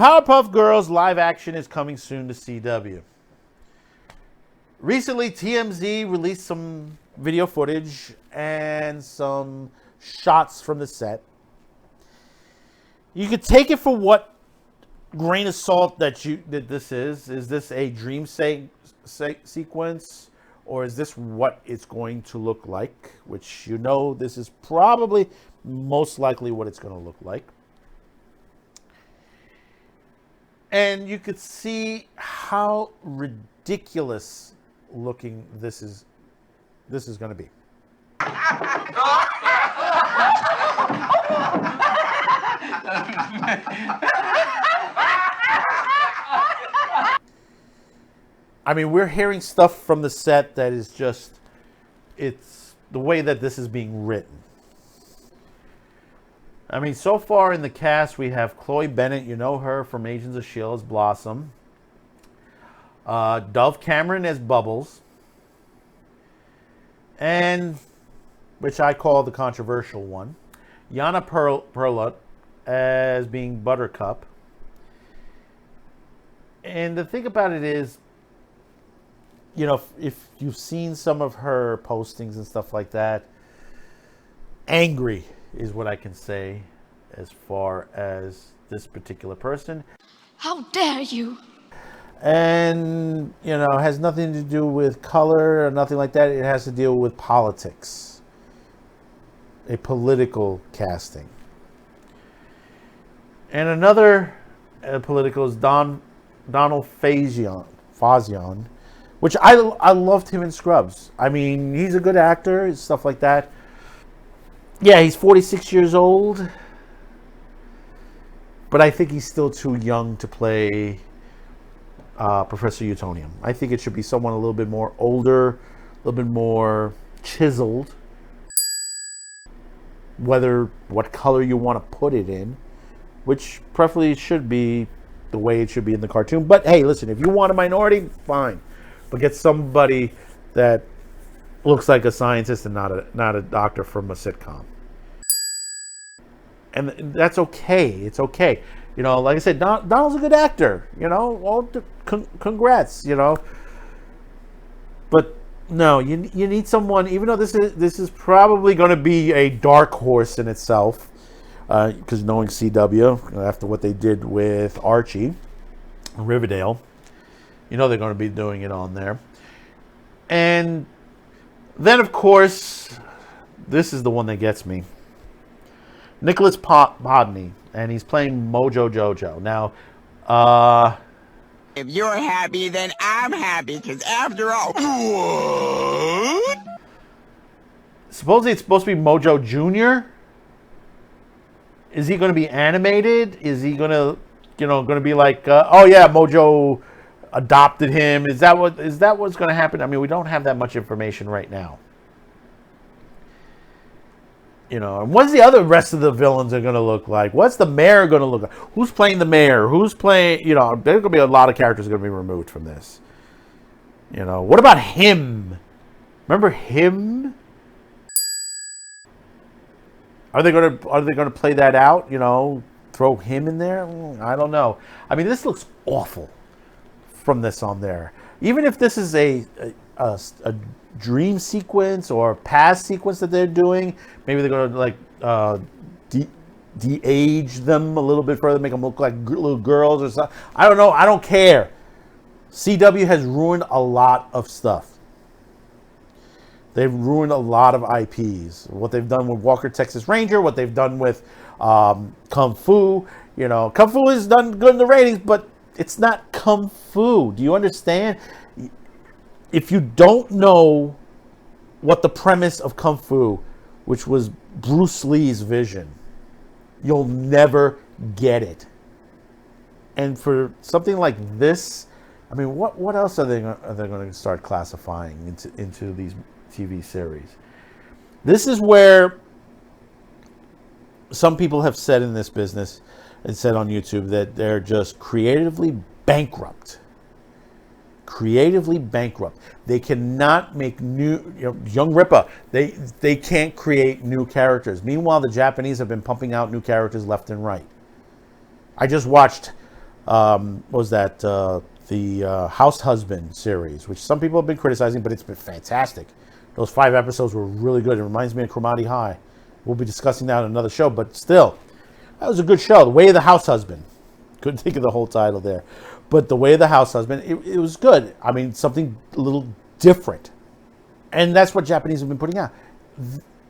Powerpuff Girls live action is coming soon to CW. Recently, TMZ released some video footage and some shots from the set. You could take it for what grain of salt that this is. Is this a dream sequence, or is this what it's going to look like? Which, you know, this is probably most likely what it's going to look like. And you could see how ridiculous looking this is going to be. I mean, we're hearing stuff from the set that is just, it's the way that this is being written. I mean, so far in the cast, we have Chloe Bennett. You know her from Agents of S.H.I.E.L.D. as Blossom. Dove Cameron as Bubbles. And, which I call the controversial one, Yana Perlot as being Buttercup. And the thing about it is, you know, if you've seen some of her postings and stuff like that, angry is what I can say as far as this particular person. How dare you? And, you know, has nothing to do with color or nothing like that. It has to deal with politics. A political casting. And another political is Donald Faison, which I loved him in Scrubs. I mean, he's a good actor and stuff like that. Yeah, he's 46 years old. But I think he's still too young to play Professor Utonium. I think it should be someone a little bit more older, a little bit more chiseled. What color you want to put it in, which preferably should be the way it should be in the cartoon. But hey, listen, if you want a minority, fine. But get somebody that looks like a scientist and not a doctor from a sitcom. And that's okay. It's okay. You know, like I said, Donald's a good actor. You know, congrats. You know, but no, you need someone. Even though this is probably going to be a dark horse in itself, because knowing CW after what they did with Archie, Riverdale, you know they're going to be doing it on there. And then, of course, this is the one that gets me. Nicholas Podney, and he's playing Mojo Jojo. Now, if you're happy, then I'm happy, because after all, what? Supposedly it's supposed to be Mojo Jr. Is he going to be animated? Is he going to, going to be like, oh yeah, Mojo adopted him? Is that what's going to happen? I mean, we don't have that much information right now. And what's the other rest of the villains are going to look like? What's the mayor going to look like? Who's playing the mayor? Who's playing, there's going to be a lot of characters going to be removed from this. What about him? Remember him? Are they going to play that out? Throw him in there? I don't know. I mean, this looks awful from this on there. Even if this is a dream sequence or past sequence that they're doing, maybe they're going to de-age them a little bit further, make them look like little girls or something. I don't know. I don't care. CW has ruined a lot of stuff. They've ruined a lot of IPs. What they've done with Walker Texas Ranger, what they've done with Kung Fu. Kung Fu has done good in the ratings, but it's not Kung Fu. Do you understand? If you don't know what the premise of Kung Fu, which was Bruce Lee's vision, you'll never get it. And for something like this, I mean, what else are they going to start classifying into these TV series? This is where some people have said in this business and said on YouTube that they're just creatively bankrupt. Creatively bankrupt. They cannot make new, Young Ripper, they can't create new characters. Meanwhile, the Japanese have been pumping out new characters left and right. I just watched what was that? The House Husband series, which some people have been criticizing, but it's been fantastic. Those 5 episodes were really good. It reminds me of Cromartie High. We'll be discussing that in another show, but still, that was a good show. The Way of the House Husband. Couldn't think of the whole title there. But The Way of the House Husband, it was good. I mean, something a little different. And that's what Japanese have been putting out.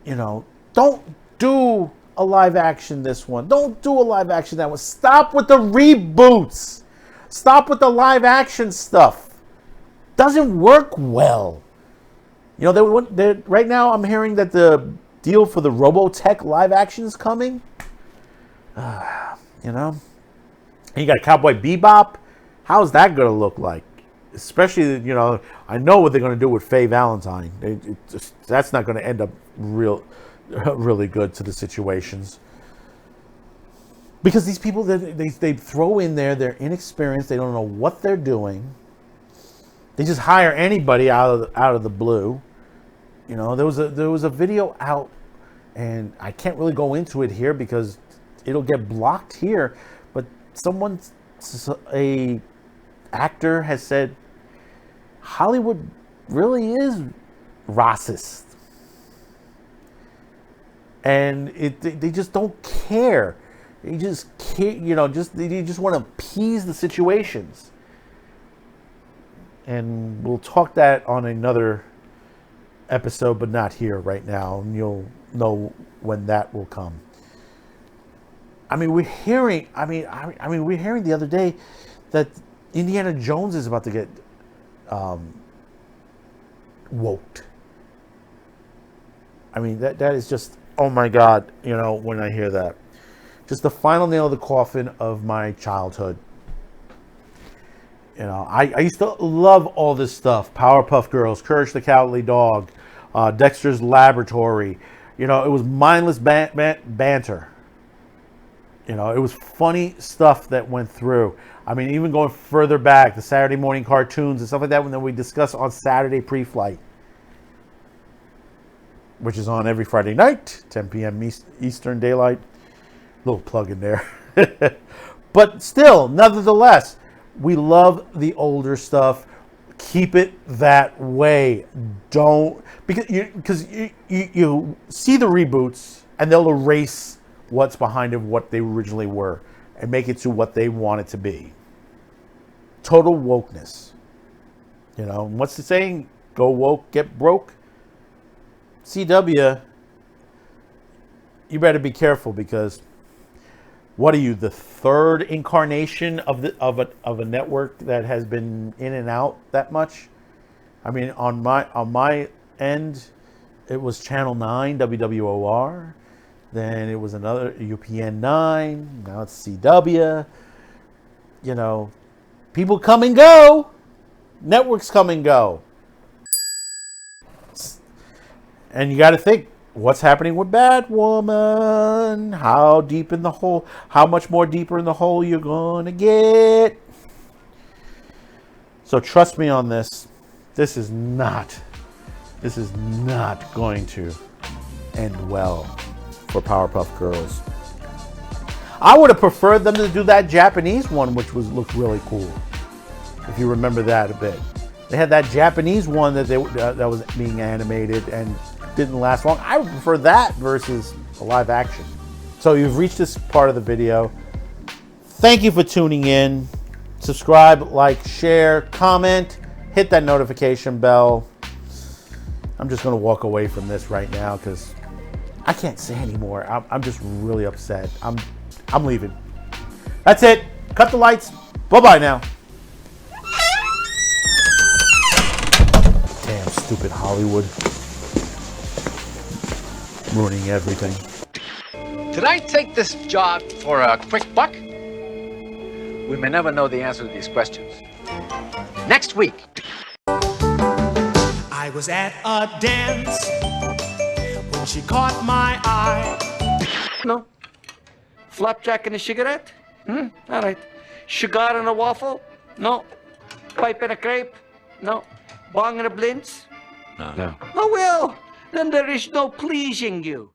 You know, don't do a live action this one. Don't do a live action that one. Stop with the reboots. Stop with the live action stuff. Doesn't work well. You know, right now I'm hearing that the deal for the Robotech live action is coming. You know, and you got Cowboy Bebop. How's that going to look like? Especially, you know, I know what they're going to do with Faye Valentine. That's not going to end up really good to the situations. Because these people, they throw in there, they're inexperienced, they don't know what they're doing. They just hire anybody out of the blue. You know, there was a video out, and I can't really go into it here because it'll get blocked here. But a actor has said Hollywood really is racist, and they just don't care. They just can't, you know, they just want to appease the situations. And we'll talk that on another episode, but not here right now. And you'll know when that will come. I mean, we're hearing the other day that Indiana Jones is about to get woked. I mean, that is just, oh my God, you know, when I hear that. Just the final nail of the coffin of my childhood. You know, I used to love all this stuff. Powerpuff Girls, Courage the Cowardly Dog, Dexter's Laboratory. You know, it was mindless banter. You know, it was funny stuff that went through. I mean, even going further back, the Saturday morning cartoons and stuff like that, when we discuss on Saturday Pre-Flight, which is on every Friday night, 10 p.m. Eastern Daylight. Little plug in there. But still, nevertheless, we love the older stuff. Keep it that way. Don't, because you see the reboots and they'll erase what's behind of what they originally were and make it to what they want it to be. Total wokeness. You know, what's the saying? Go woke, get broke. CW, you better be careful, because what are you, the third incarnation of a network that has been in and out that much? I mean, on my end, it was Channel 9, WWOR. Then it was another UPN 9. Now it's CW. You know, people come and go. Networks come and go. And you got to think, what's happening with Batwoman? How deep in the hole? How much more deeper in the hole you're going to get? So trust me on this. This is not going to end well for Powerpuff Girls. I would have preferred them to do that Japanese one, which looked really cool. If you remember that a bit, they had that Japanese one that was being animated and didn't last long. I would prefer that versus a live action. So you've reached this part of the video. Thank you for tuning in. Subscribe, like, share, comment, hit that notification bell. I'm just going to walk away from this right now because I can't say anymore. I'm just really upset. I'm leaving. That's it. Cut the lights. Bye-bye now. Damn stupid Hollywood. Ruining everything. Did I take this job for a quick buck? We may never know the answer to these questions. Next week. I was at a dance when she caught my eye. No. Flapjack and a cigarette? All right. Cigar and a waffle? No. Pipe and a crepe? No. Bong and a blintz? No. Oh, well, then there is no pleasing you.